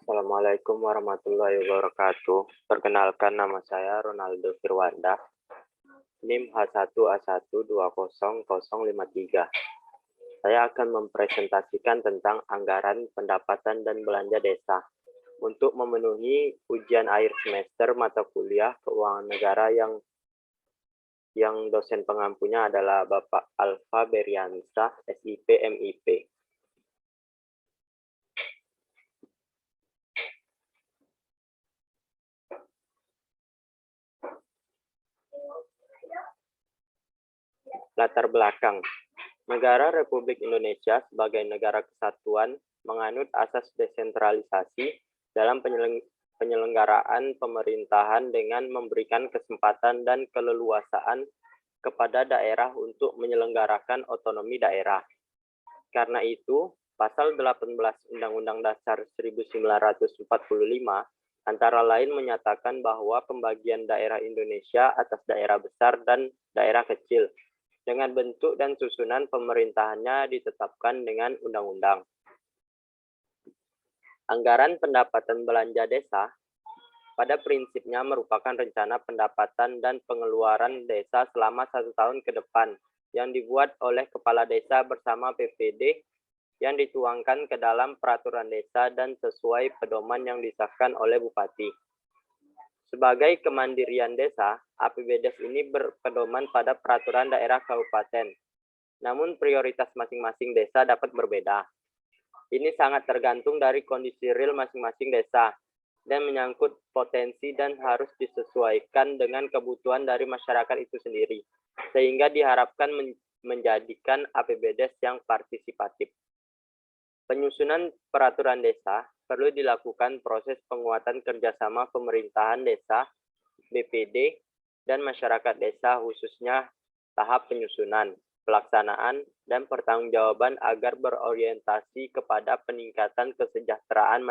Assalamualaikum warahmatullahi wabarakatuh. Perkenalkan, nama saya Ronaldo Firwanda, NIM H1A1200053. Saya akan mempresentasikan tentang anggaran pendapatan dan belanja desa untuk memenuhi ujian akhir semester mata kuliah keuangan negara yang dosen pengampunya adalah Bapak Alfa Beriansyah, SIP MIP. Latar belakang. Negara Republik Indonesia sebagai negara kesatuan menganut asas desentralisasi dalam penyelenggaraan pemerintahan dengan memberikan kesempatan dan keleluasaan kepada daerah untuk menyelenggarakan otonomi daerah. Karena itu, Pasal 18 Undang-Undang Dasar 1945 antara lain menyatakan bahwa pembagian daerah Indonesia atas daerah besar dan daerah kecil dengan bentuk dan susunan pemerintahannya ditetapkan dengan undang-undang. Anggaran pendapatan belanja desa pada prinsipnya merupakan rencana pendapatan dan pengeluaran desa selama 1 tahun ke depan yang dibuat oleh kepala desa bersama PPD yang dituangkan ke dalam peraturan desa dan sesuai pedoman yang disahkan oleh Bupati. Sebagai kemandirian desa, APBDes ini berpedoman pada peraturan daerah kabupaten. Namun prioritas masing-masing desa dapat berbeda. Ini sangat tergantung dari kondisi real masing-masing desa dan menyangkut potensi dan harus disesuaikan dengan kebutuhan dari masyarakat itu sendiri, sehingga diharapkan menjadikan APBDes yang partisipatif. Penyusunan peraturan desa perlu dilakukan proses penguatan kerjasama pemerintahan desa, BPD, dan masyarakat desa khususnya tahap penyusunan, pelaksanaan, dan pertanggungjawaban agar berorientasi kepada peningkatan kesejahteraan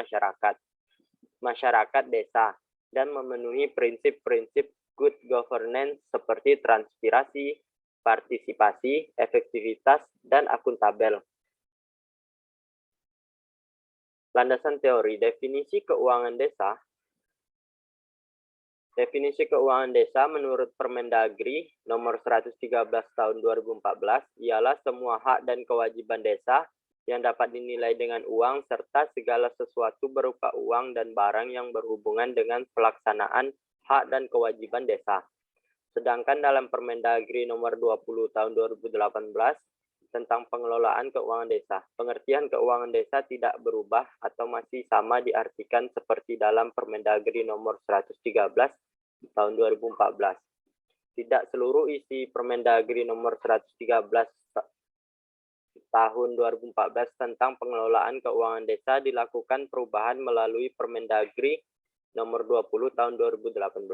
masyarakat desa, dan memenuhi prinsip-prinsip good governance seperti transparansi, partisipasi, efektivitas, dan akuntabel. Landasan teori, definisi keuangan desa. Definisi keuangan desa menurut Permendagri nomor 113 tahun 2014 ialah semua hak dan kewajiban desa yang dapat dinilai dengan uang serta segala sesuatu berupa uang dan barang yang berhubungan dengan pelaksanaan hak dan kewajiban desa. Sedangkan dalam Permendagri nomor 20 tahun 2018 tentang pengelolaan keuangan desa. Pengertian keuangan desa tidak berubah atau masih sama diartikan seperti dalam Permendagri nomor 113 tahun 2014. Tidak seluruh isi Permendagri nomor 113 tahun 2014 tentang pengelolaan keuangan desa dilakukan perubahan melalui Permendagri nomor 20 tahun 2018.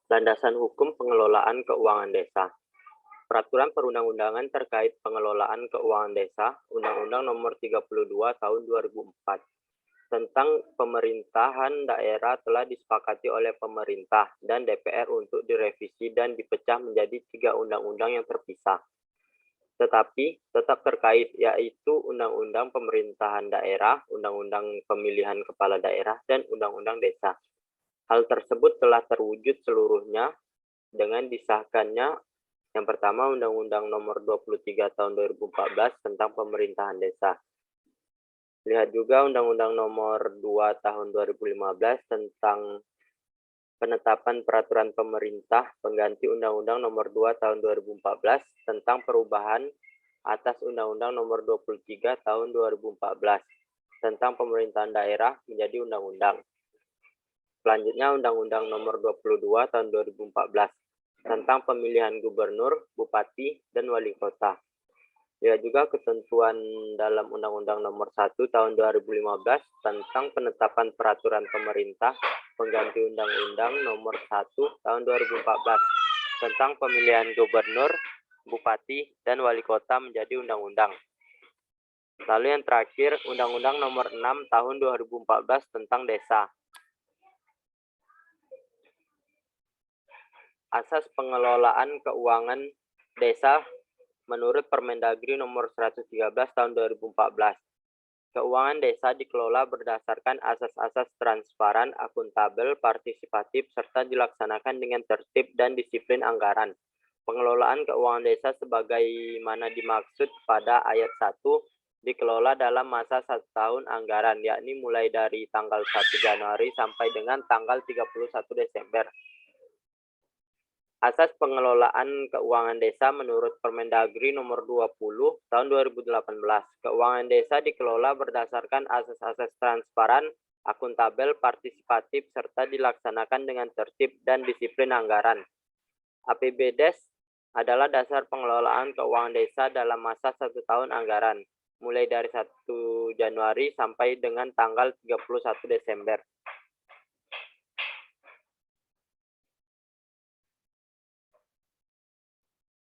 Landasan hukum pengelolaan keuangan desa. Peraturan perundang-undangan terkait pengelolaan keuangan desa, Undang-Undang Nomor 32 Tahun 2004 tentang pemerintahan daerah telah disepakati oleh pemerintah dan DPR untuk direvisi dan dipecah menjadi 3 undang-undang yang terpisah. Tetapi tetap terkait, yaitu Undang-Undang Pemerintahan Daerah, Undang-Undang Pemilihan Kepala Daerah, dan Undang-Undang Desa. Hal tersebut telah terwujud seluruhnya dengan disahkannya yang pertama Undang-Undang Nomor 23 Tahun 2014 tentang Pemerintahan Desa. Lihat juga Undang-Undang Nomor 2 Tahun 2015 tentang penetapan peraturan pemerintah pengganti Undang-Undang Nomor 2 Tahun 2014 tentang perubahan atas Undang-Undang Nomor 23 Tahun 2014 tentang pemerintahan daerah menjadi undang-undang. Selanjutnya Undang-Undang Nomor 22 Tahun 2014 tentang pemilihan gubernur, bupati, dan wali kota. Lihat juga ketentuan dalam Undang-Undang Nomor 1 Tahun 2015 tentang penetapan peraturan pemerintah pengganti Undang-Undang Nomor 1 Tahun 2014 tentang pemilihan gubernur, bupati, dan wali kota menjadi undang-undang. Lalu yang terakhir, Undang-Undang Nomor 6 Tahun 2014 tentang Desa. Asas pengelolaan keuangan desa menurut Permendagri Nomor 113 Tahun 2014. Keuangan desa dikelola berdasarkan asas-asas transparan, akuntabel, partisipatif, serta dilaksanakan dengan tertib dan disiplin anggaran. Pengelolaan keuangan desa sebagaimana dimaksud pada ayat 1 dikelola dalam masa 1 tahun anggaran, yakni mulai dari tanggal 1 Januari sampai dengan tanggal 31 Desember. Asas pengelolaan keuangan desa menurut Permendagri Nomor 20 Tahun 2018. Keuangan desa dikelola berdasarkan asas-asas transparan, akuntabel, partisipatif, serta dilaksanakan dengan tertib dan disiplin anggaran. APBDes adalah dasar pengelolaan keuangan desa dalam masa 1 tahun anggaran, mulai dari 1 Januari sampai dengan tanggal 31 Desember.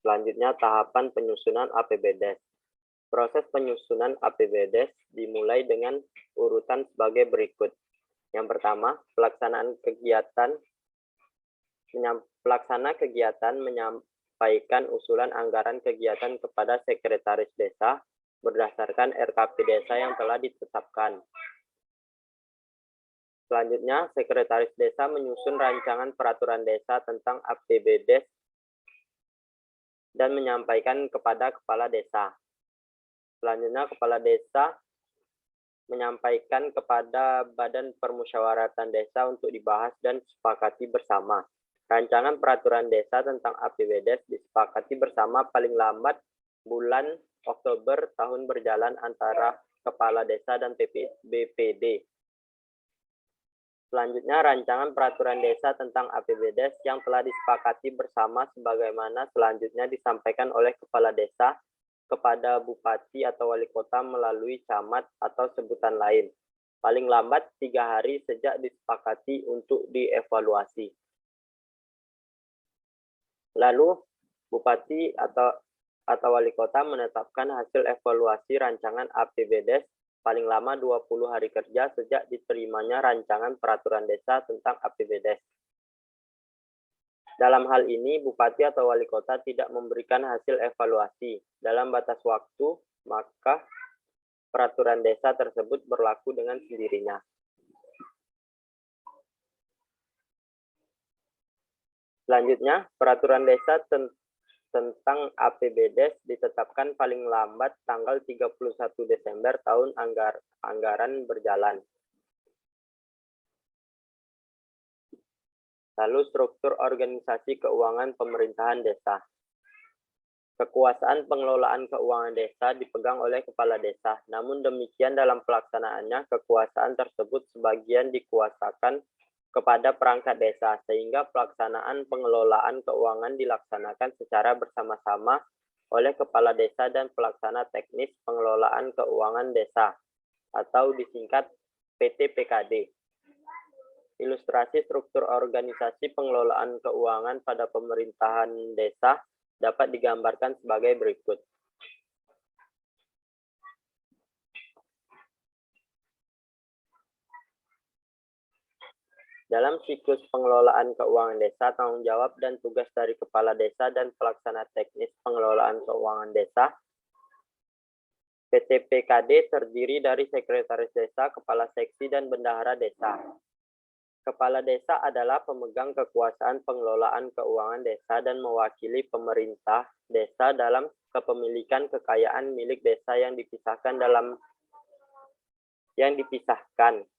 Selanjutnya, tahapan penyusunan APBDes. Proses penyusunan APBDes dimulai dengan urutan sebagai berikut. Yang pertama, pelaksana kegiatan menyampaikan usulan anggaran kegiatan kepada sekretaris desa berdasarkan RKP desa yang telah ditetapkan. Selanjutnya, sekretaris desa menyusun rancangan peraturan desa tentang APBDes dan menyampaikan kepada kepala desa. Selanjutnya, kepala desa menyampaikan kepada Badan Permusyawaratan Desa untuk dibahas dan disepakati bersama. Rancangan peraturan desa tentang APBDes disepakati bersama paling lambat bulan Oktober tahun berjalan antara kepala desa dan BPD. Selanjutnya, rancangan peraturan desa tentang APBDes yang telah disepakati bersama sebagaimana selanjutnya disampaikan oleh kepala desa kepada bupati atau wali kota melalui camat atau sebutan lain. Paling lambat 3 hari sejak disepakati untuk dievaluasi. Lalu, bupati atau wali kota menetapkan hasil evaluasi rancangan APBDes paling lama 20 hari kerja sejak diterimanya rancangan peraturan desa tentang APBDes. Dalam hal ini, bupati atau wali kota tidak memberikan hasil evaluasi dalam batas waktu, maka peraturan desa tersebut berlaku dengan sendirinya. Selanjutnya, peraturan desa tentang APBDes ditetapkan paling lambat tanggal 31 Desember tahun anggaran berjalan. Lalu struktur organisasi keuangan pemerintahan desa. Kekuasaan pengelolaan keuangan desa dipegang oleh kepala desa. Namun demikian dalam pelaksanaannya kekuasaan tersebut sebagian dikuasakan kepada perangkat desa, sehingga pelaksanaan pengelolaan keuangan dilaksanakan secara bersama-sama oleh kepala desa dan pelaksana teknis pengelolaan keuangan desa, atau disingkat PT-PKD. Ilustrasi struktur organisasi pengelolaan keuangan pada pemerintahan desa dapat digambarkan sebagai berikut. Dalam siklus pengelolaan keuangan desa, tanggung jawab dan tugas dari kepala desa dan pelaksana teknis pengelolaan keuangan desa, PT-PKD terdiri dari sekretaris desa, kepala seksi, dan bendahara desa. Kepala desa adalah pemegang kekuasaan pengelolaan keuangan desa dan mewakili pemerintah desa dalam kepemilikan kekayaan milik desa yang dipisahkan.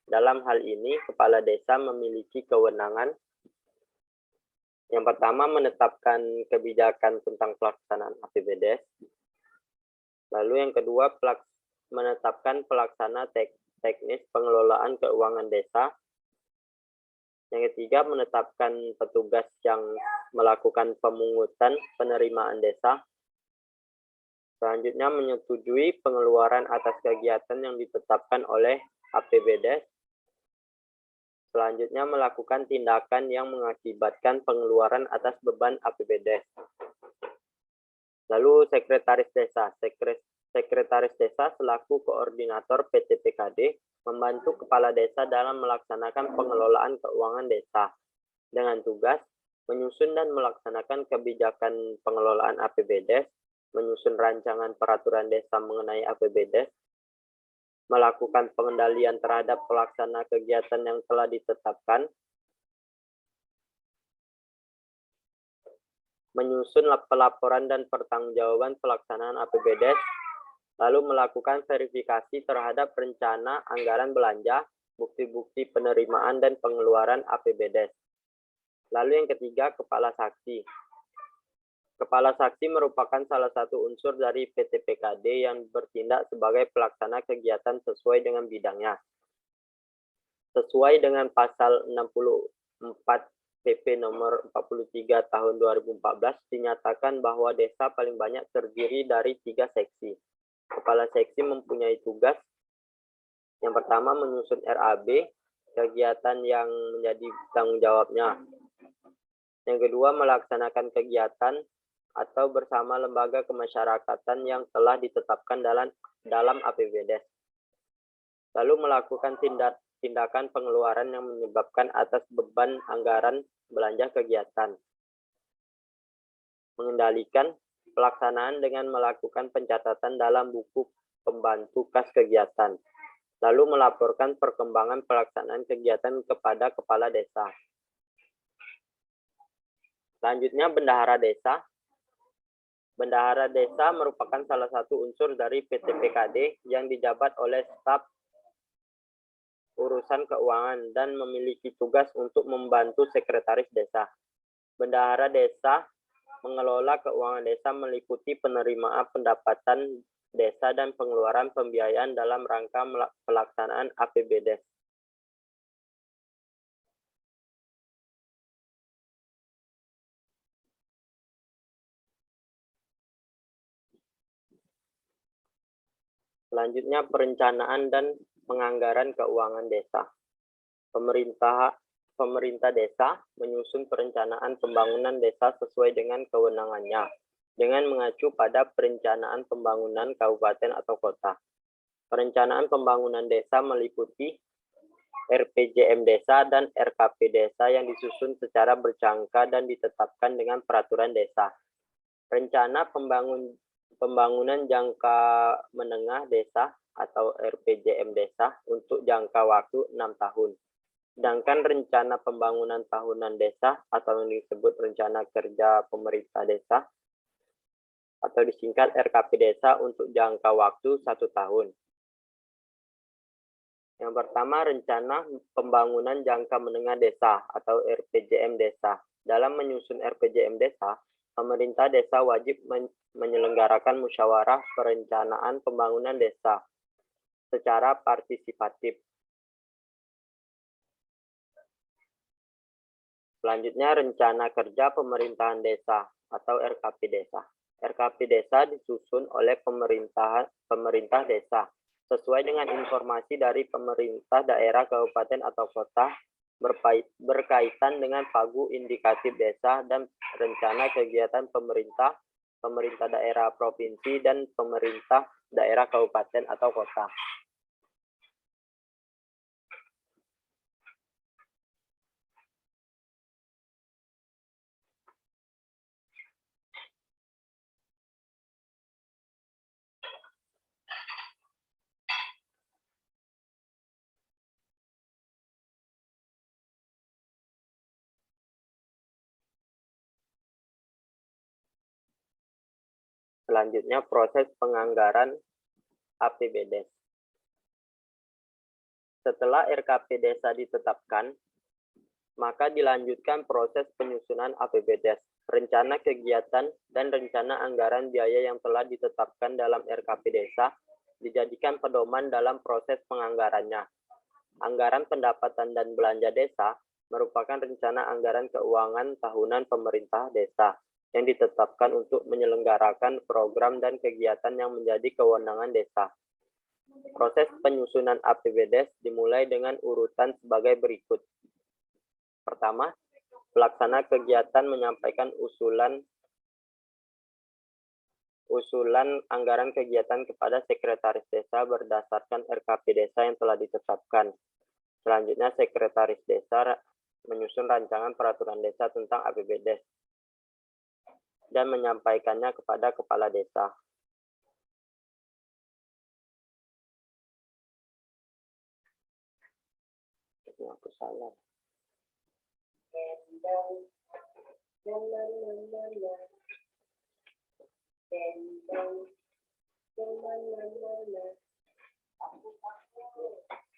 Dalam hal ini, kepala desa memiliki kewenangan yang pertama menetapkan kebijakan tentang pelaksanaan APBDes. Lalu yang kedua, menetapkan pelaksana teknis pengelolaan keuangan desa. Yang ketiga, menetapkan petugas yang melakukan pemungutan penerimaan desa. Selanjutnya, menyetujui pengeluaran atas kegiatan yang ditetapkan oleh APBDes. Selanjutnya, melakukan tindakan yang mengakibatkan pengeluaran atas beban APBDes. Lalu, sekretaris desa. Sekretaris Desa selaku koordinator PTPKD membantu Kepala Desa dalam melaksanakan pengelolaan keuangan desa dengan tugas menyusun dan melaksanakan kebijakan pengelolaan APBDes, menyusun rancangan peraturan desa mengenai APBDes, melakukan pengendalian terhadap pelaksana kegiatan yang telah ditetapkan, menyusun pelaporan dan pertanggungjawaban pelaksanaan APBDes, lalu melakukan verifikasi terhadap rencana anggaran belanja, bukti-bukti penerimaan dan pengeluaran APBDes. Lalu yang ketiga, Kepala Saksi. Kepala Saksi merupakan salah satu unsur dari PTPKD yang bertindak sebagai pelaksana kegiatan sesuai dengan bidangnya. Sesuai dengan pasal 64 PP nomor 43 tahun 2014 dinyatakan bahwa desa paling banyak terdiri dari 3 seksi. Kepala seksi mempunyai tugas yang pertama menyusun RAB, kegiatan yang menjadi tanggung jawabnya. Yang kedua melaksanakan kegiatan atau bersama lembaga kemasyarakatan yang telah ditetapkan dalam APBDes. Lalu melakukan tindakan pengeluaran yang menyebabkan atas beban anggaran belanja kegiatan. Mengendalikan pelaksanaan dengan melakukan pencatatan dalam buku pembantu kas kegiatan, lalu melaporkan perkembangan pelaksanaan kegiatan kepada Kepala Desa. Selanjutnya, Bendahara Desa. Bendahara Desa merupakan salah satu unsur dari PTPKD yang dijabat oleh staf urusan keuangan dan memiliki tugas untuk membantu Sekretaris Desa. Bendahara Desa mengelola keuangan desa meliputi penerimaan pendapatan desa dan pengeluaran pembiayaan dalam rangka pelaksanaan APBDes. Selanjutnya, perencanaan dan penganggaran keuangan desa. Pemerintah desa menyusun perencanaan pembangunan desa sesuai dengan kewenangannya, dengan mengacu pada perencanaan pembangunan kabupaten atau kota. Perencanaan pembangunan desa meliputi RPJM desa dan RKP desa yang disusun secara berjangka dan ditetapkan dengan peraturan desa. Rencana pembangunan jangka menengah desa atau RPJM desa untuk jangka waktu 6 tahun. Sedangkan rencana pembangunan tahunan desa atau yang disebut rencana kerja pemerintah desa atau disingkat RKP desa untuk jangka waktu 1 tahun. Yang pertama, rencana pembangunan jangka menengah desa atau RPJM desa. Dalam menyusun RPJM desa, pemerintah desa wajib menyelenggarakan musyawarah perencanaan pembangunan desa secara partisipatif. Selanjutnya, rencana kerja pemerintahan desa atau RKP desa. RKP desa disusun oleh pemerintah desa sesuai dengan informasi dari pemerintah daerah, kabupaten atau kota berkaitan dengan pagu indikatif desa dan rencana kegiatan pemerintah daerah provinsi dan pemerintah daerah kabupaten atau kota. Selanjutnya, proses penganggaran APBDes. Setelah RKP desa ditetapkan, maka dilanjutkan proses penyusunan APBDes, rencana kegiatan, dan rencana anggaran biaya yang telah ditetapkan dalam RKP desa dijadikan pedoman dalam proses penganggarannya. Anggaran pendapatan dan belanja desa merupakan rencana anggaran keuangan tahunan pemerintah desa yang ditetapkan untuk menyelenggarakan program dan kegiatan yang menjadi kewenangan desa. Proses penyusunan APBDes dimulai dengan urutan sebagai berikut. Pertama, pelaksana kegiatan menyampaikan usulan usulan anggaran kegiatan kepada Sekretaris Desa berdasarkan RKP Desa yang telah ditetapkan. Selanjutnya, Sekretaris Desa menyusun rancangan peraturan desa tentang APBDes dan menyampaikannya kepada Kepala Desa. Ini aku salah.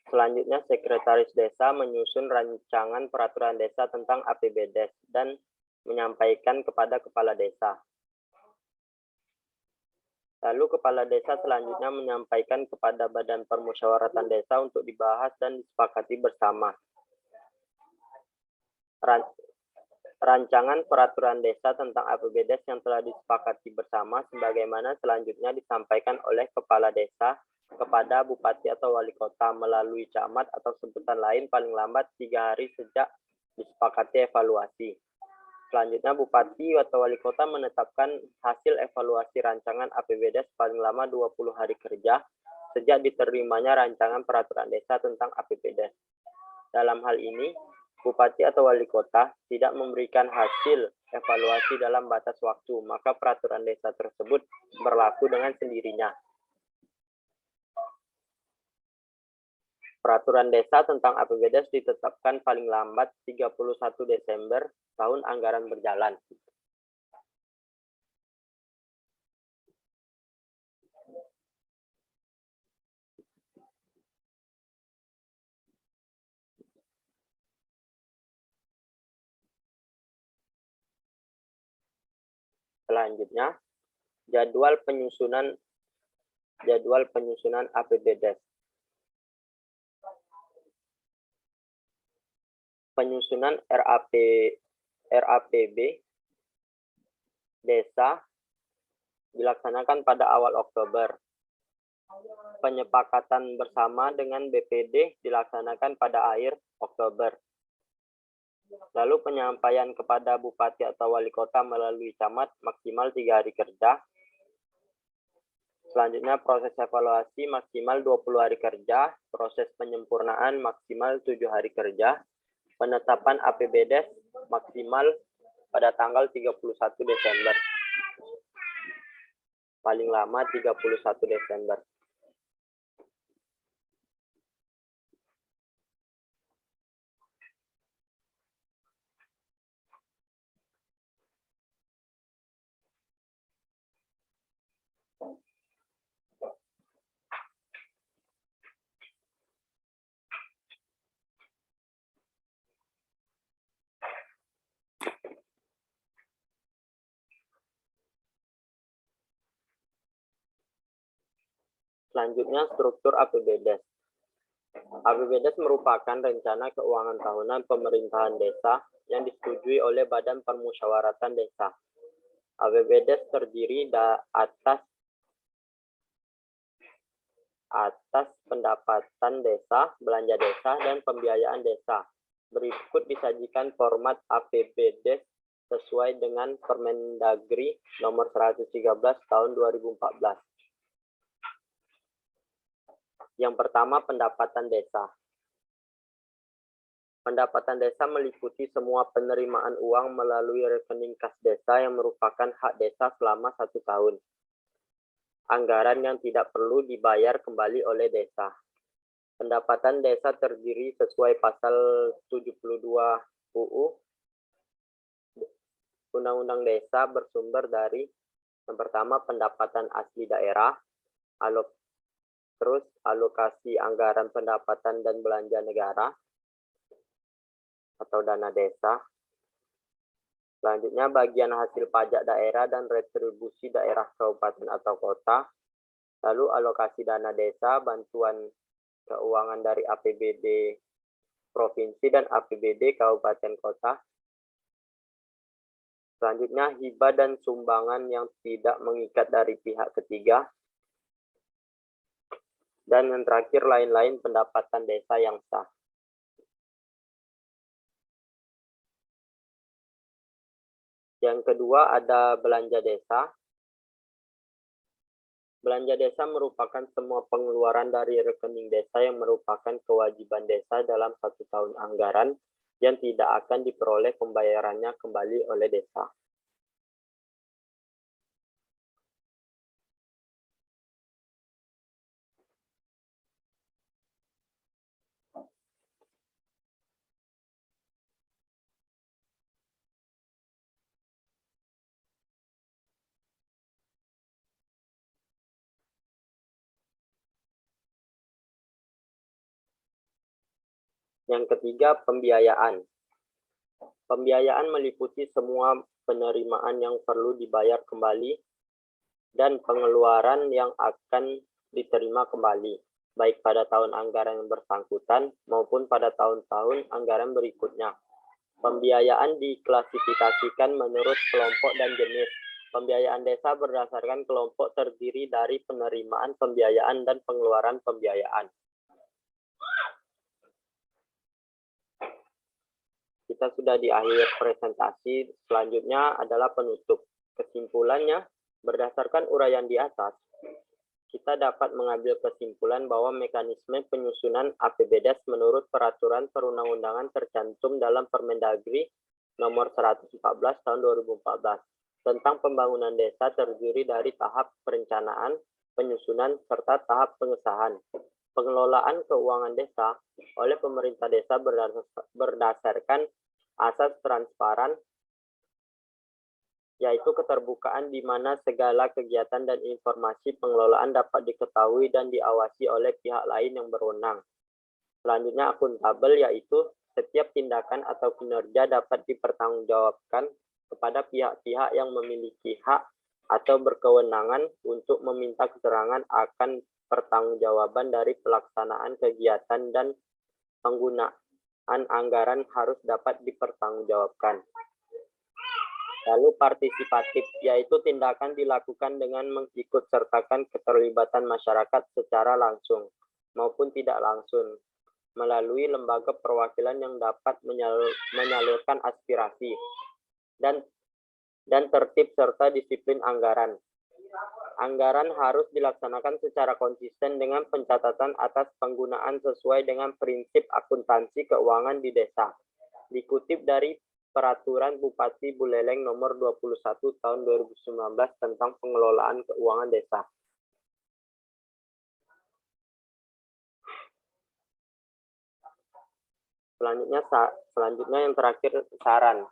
Selanjutnya, Sekretaris Desa menyusun rancangan peraturan desa tentang APBDes dan menyampaikan kepada Kepala Desa. Lalu Kepala Desa selanjutnya menyampaikan kepada Badan Permusyawaratan Desa untuk dibahas dan disepakati bersama. Rancangan peraturan desa tentang APBDes yang telah disepakati bersama sebagaimana selanjutnya disampaikan oleh Kepala Desa kepada Bupati atau Wali Kota melalui camat atau sebutan lain paling lambat 3 hari sejak disepakati evaluasi. Selanjutnya, Bupati atau Wali Kota menetapkan hasil evaluasi rancangan APBDes paling lama 20 hari kerja sejak diterimanya rancangan peraturan desa tentang APBDes. Dalam hal ini, Bupati atau Wali Kota tidak memberikan hasil evaluasi dalam batas waktu, maka peraturan desa tersebut berlaku dengan sendirinya. Peraturan desa tentang APBDes ditetapkan paling lambat 31 Desember tahun anggaran berjalan. Selanjutnya, jadwal penyusunan APBDes. Penyusunan RAPB desa dilaksanakan pada awal Oktober. Penyepakatan bersama dengan BPD dilaksanakan pada akhir Oktober. Lalu penyampaian kepada Bupati atau Wali Kota melalui camat maksimal 3 hari kerja. Selanjutnya proses evaluasi maksimal 20 hari kerja, proses penyempurnaan maksimal 7 hari kerja, penetapan APBDes maksimal pada tanggal 31 Desember. Paling lama 31 Desember. Selanjutnya, struktur APBDes. APBDes merupakan rencana keuangan tahunan pemerintahan desa yang disetujui oleh Badan Permusyawaratan Desa. APBDes terdiri atas pendapatan desa, belanja desa, dan pembiayaan desa. Berikut disajikan format APBDes sesuai dengan Permendagri nomor 113 tahun 2014. Yang pertama, pendapatan desa. Pendapatan desa meliputi semua penerimaan uang melalui rekening kas desa yang merupakan hak desa selama 1 tahun. Anggaran yang tidak perlu dibayar kembali oleh desa. Pendapatan desa terdiri sesuai pasal 72 UU Undang-Undang Desa bersumber dari yang pertama pendapatan asli daerah, terus alokasi anggaran pendapatan dan belanja negara atau dana desa. Selanjutnya bagian hasil pajak daerah dan retribusi daerah kabupaten atau kota. Lalu alokasi dana desa, bantuan keuangan dari APBD provinsi dan APBD kabupaten kota. Selanjutnya hibah dan sumbangan yang tidak mengikat dari pihak ketiga. Dan yang terakhir lain-lain pendapatan desa yang sah. Yang kedua ada belanja desa. Belanja desa merupakan semua pengeluaran dari rekening desa yang merupakan kewajiban desa dalam 1 tahun anggaran yang tidak akan diperoleh pembayarannya kembali oleh desa. Yang ketiga, pembiayaan. Pembiayaan meliputi semua penerimaan yang perlu dibayar kembali dan pengeluaran yang akan diterima kembali, baik pada tahun anggaran yang bersangkutan maupun pada tahun-tahun anggaran berikutnya. Pembiayaan diklasifikasikan menurut kelompok dan jenis. Pembiayaan desa berdasarkan kelompok terdiri dari penerimaan pembiayaan dan pengeluaran pembiayaan. Kita sudah di akhir presentasi, selanjutnya adalah penutup. Kesimpulannya, berdasarkan uraian di atas, kita dapat mengambil kesimpulan bahwa mekanisme penyusunan APBDes menurut peraturan perundang-undangan tercantum dalam Permendagri nomor 114 tahun 2014 tentang pembangunan desa terdiri dari tahap perencanaan, penyusunan, serta tahap pengesahan. Pengelolaan keuangan desa oleh pemerintah desa berdasarkan asas transparan, yaitu keterbukaan di mana segala kegiatan dan informasi pengelolaan dapat diketahui dan diawasi oleh pihak lain yang berwenang. Selanjutnya akuntabel, yaitu setiap tindakan atau kinerja dapat dipertanggungjawabkan kepada pihak-pihak yang memiliki hak atau berkewenangan untuk meminta keterangan akan pertanggungjawaban dari pelaksanaan kegiatan dan penggunaan anggaran harus dapat dipertanggungjawabkan. Lalu partisipatif, yaitu tindakan dilakukan dengan mengikutsertakan keterlibatan masyarakat secara langsung maupun tidak langsung melalui lembaga perwakilan yang dapat menyalurkan aspirasi dan tertib serta disiplin anggaran. Anggaran harus dilaksanakan secara konsisten dengan pencatatan atas penggunaan sesuai dengan prinsip akuntansi keuangan di desa. Dikutip dari Peraturan Bupati Buleleng nomor 21 tahun 2019 tentang pengelolaan keuangan desa. Selanjutnya yang terakhir, saran.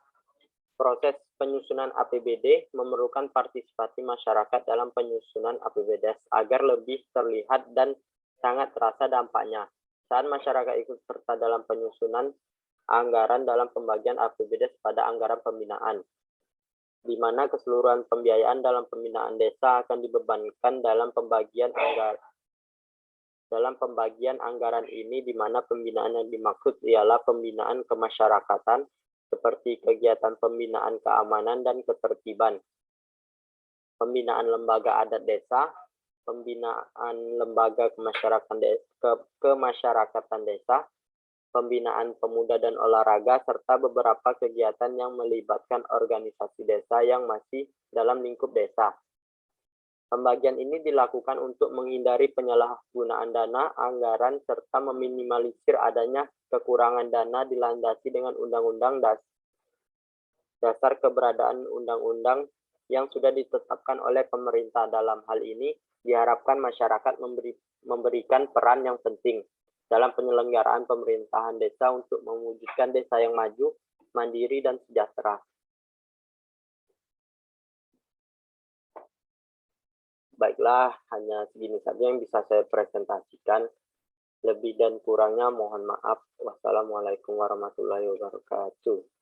Proses penyusunan APBD memerlukan partisipasi masyarakat dalam penyusunan APBDes agar lebih terlihat dan sangat terasa dampaknya. Saat masyarakat ikut serta dalam penyusunan anggaran dalam pembagian APBDes pada anggaran pembinaan, di mana keseluruhan pembiayaan dalam pembinaan desa akan dibebankan dalam pembagian anggaran ini, di mana pembinaan yang dimaksud ialah pembinaan kemasyarakatan seperti kegiatan pembinaan keamanan dan ketertiban, pembinaan lembaga adat desa, pembinaan lembaga kemasyarakatan desa, pembinaan pemuda dan olahraga, serta beberapa kegiatan yang melibatkan organisasi desa yang masih dalam lingkup desa. Pembagian ini dilakukan untuk menghindari penyalahgunaan dana anggaran serta meminimalisir adanya kekurangan dana dilandasi dengan undang-undang dasar keberadaan undang-undang yang sudah ditetapkan oleh pemerintah. Dalam hal ini diharapkan masyarakat memberikan peran yang penting dalam penyelenggaraan pemerintahan desa untuk mewujudkan desa yang maju, mandiri, dan sejahtera. Baiklah, hanya segini saja yang bisa saya presentasikan. Lebih dan kurangnya mohon maaf. Wassalamualaikum warahmatullahi wabarakatuh.